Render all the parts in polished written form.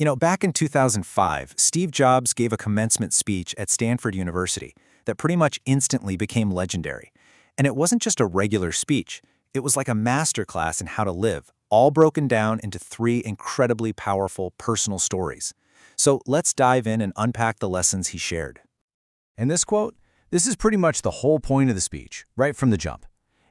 Back in 2005, Steve Jobs gave a commencement speech at Stanford University that pretty much instantly became legendary. And it wasn't just a regular speech, it was like a masterclass in how to live, all broken down into three incredibly powerful personal stories. So let's dive in and unpack the lessons he shared. In this quote, this is pretty much the whole point of the speech, right from the jump.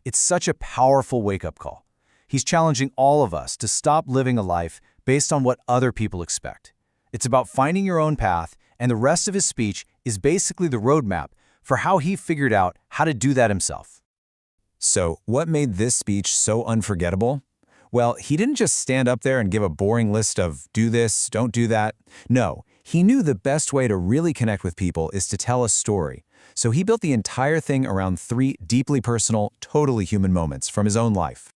It's such a powerful wake-up call. He's challenging all of us to stop living a life based on what other people expect. It's about finding your own path, and the rest of his speech is basically the roadmap for how he figured out how to do that himself. So, what made this speech so unforgettable? Well, he didn't just stand up there and give a boring list of do this, don't do that. No, he knew the best way to really connect with people is to tell a story. So he built the entire thing around three deeply personal, totally human moments from his own life.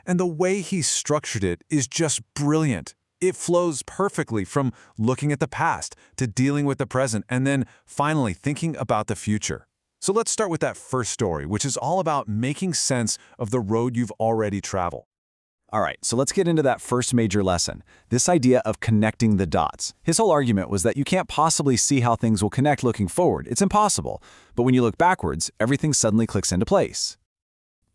And the way he structured it is just brilliant. It flows perfectly from looking at the past to dealing with the present and then finally thinking about the future. So let's start with that first story, which is all about making sense of the road you've already traveled. All right, so let's get into that first major lesson, this idea of connecting the dots. His whole argument was that you can't possibly see how things will connect looking forward. It's impossible. But when you look backwards, everything suddenly clicks into place.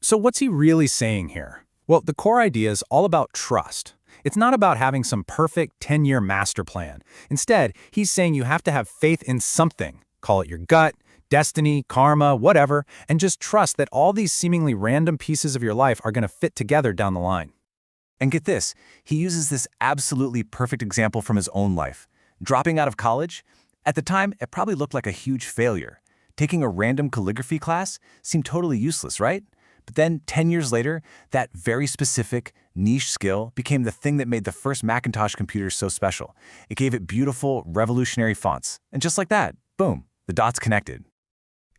So what's he really saying here? Well, the core idea is all about trust. It's not about having some perfect 10-year master plan. Instead, he's saying you have to have faith in something. Call it your gut, destiny, karma, whatever, and just trust that all these seemingly random pieces of your life are going to fit together down the line. And get this, he uses this absolutely perfect example from his own life. Dropping out of college? At the time, it probably looked like a huge failure. Taking a random calligraphy class seemed totally useless, right? But then 10 years later, that very specific, niche skill became the thing that made the first Macintosh computer so special. It gave it beautiful, revolutionary fonts. And just like that, boom, the dots connected.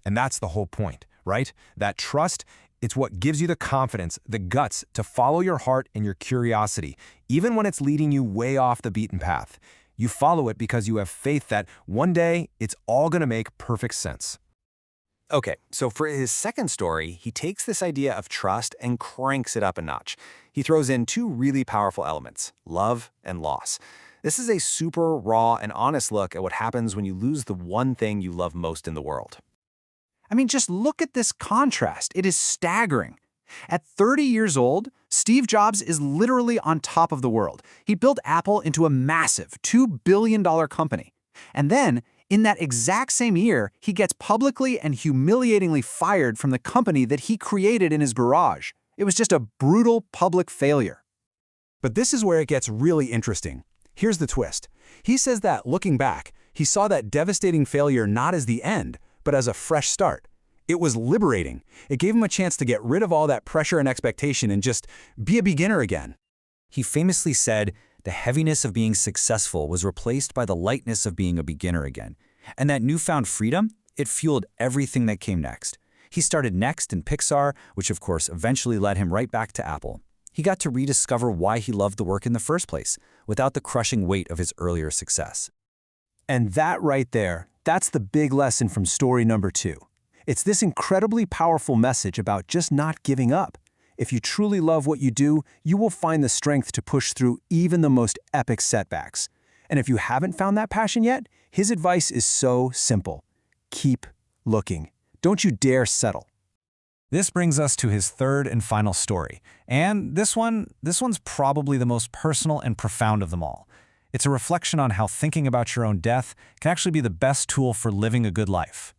And that's the whole point, right? That trust, it's what gives you the confidence, the guts to follow your heart and your curiosity, even when it's leading you way off the beaten path. You follow it because you have faith that one day it's all going to make perfect sense. Okay, so for his second story, he takes this idea of trust and cranks it up a notch. He throws in two really powerful elements, love and loss. This is a super raw and honest look at what happens when you lose the one thing you love most in the world. I mean, just look at this contrast. It is staggering. At 30 years old, Steve Jobs is literally on top of the world. He built Apple into a massive $2 billion company. And then, in that exact same year, he gets publicly and humiliatingly fired from the company that he created in his garage. It was just a brutal public failure. But this is where it gets really interesting. Here's the twist. He says that, looking back, he saw that devastating failure not as the end, but as a fresh start. It was liberating. It gave him a chance to get rid of all that pressure and expectation and just be a beginner again. He famously said, "The heaviness of being successful was replaced by the lightness of being a beginner again." And that newfound freedom, it fueled everything that came next. He started next in Pixar, which of course eventually led him right back to Apple. He got to rediscover why he loved the work in the first place, without the crushing weight of his earlier success. And that right there, that's the big lesson from story number 2. It's this incredibly powerful message about just not giving up. If you truly love what you do, you will find the strength to push through even the most epic setbacks. And if you haven't found that passion yet, his advice is so simple. Keep looking. Don't you dare settle. This brings us to his third and final story. And this one's probably the most personal and profound of them all. It's a reflection on how thinking about your own death can actually be the best tool for living a good life.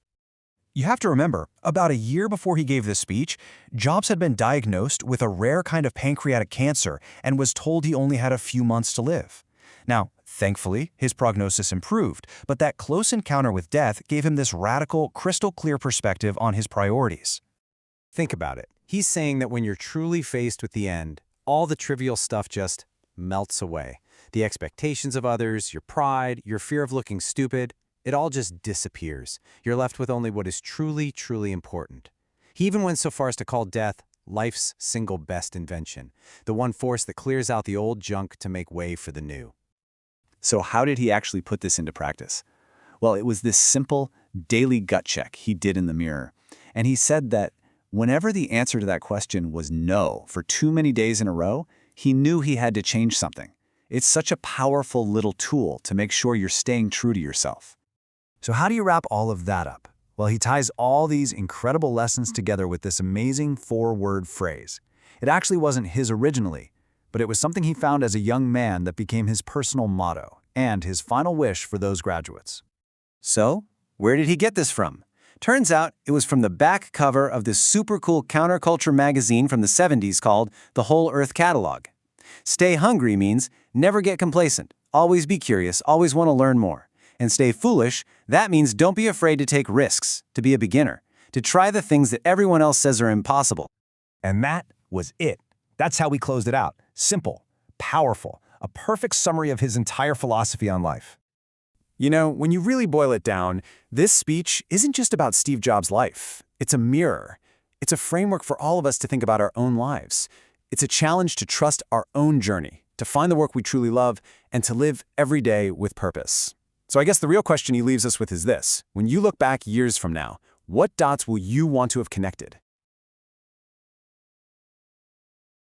You have to remember, about a year before he gave this speech, Jobs had been diagnosed with a rare kind of pancreatic cancer and was told he only had a few months to live. Now, thankfully, his prognosis improved, but that close encounter with death gave him this radical, crystal-clear perspective on his priorities. Think about it. He's saying that when you're truly faced with the end, all the trivial stuff just melts away. The expectations of others, your pride, your fear of looking stupid, it all just disappears. You're left with only what is truly, truly important. He even went so far as to call death life's single best invention, the one force that clears out the old junk to make way for the new. So how did he actually put this into practice? Well, it was this simple, daily gut check he did in the mirror. And he said that whenever the answer to that question was no for too many days in a row, he knew he had to change something. It's such a powerful little tool to make sure you're staying true to yourself. So how do you wrap all of that up? Well, he ties all these incredible lessons together with this amazing 4-word phrase. It actually wasn't his originally, but it was something he found as a young man that became his personal motto and his final wish for those graduates. So, where did he get this from? Turns out it was from the back cover of this super cool counterculture magazine from the 70s called The Whole Earth Catalog. Stay hungry means never get complacent, always be curious, always want to learn more. And stay foolish, that means don't be afraid to take risks, to be a beginner, to try the things that everyone else says are impossible. And that was it. That's how we closed it out. Simple, powerful, a perfect summary of his entire philosophy on life. You know, when you really boil it down, this speech isn't just about Steve Jobs' life. It's a mirror. It's a framework for all of us to think about our own lives. It's a challenge to trust our own journey, to find the work we truly love, and to live every day with purpose. So I guess the real question he leaves us with is this. When you look back years from now, what dots will you want to have connected?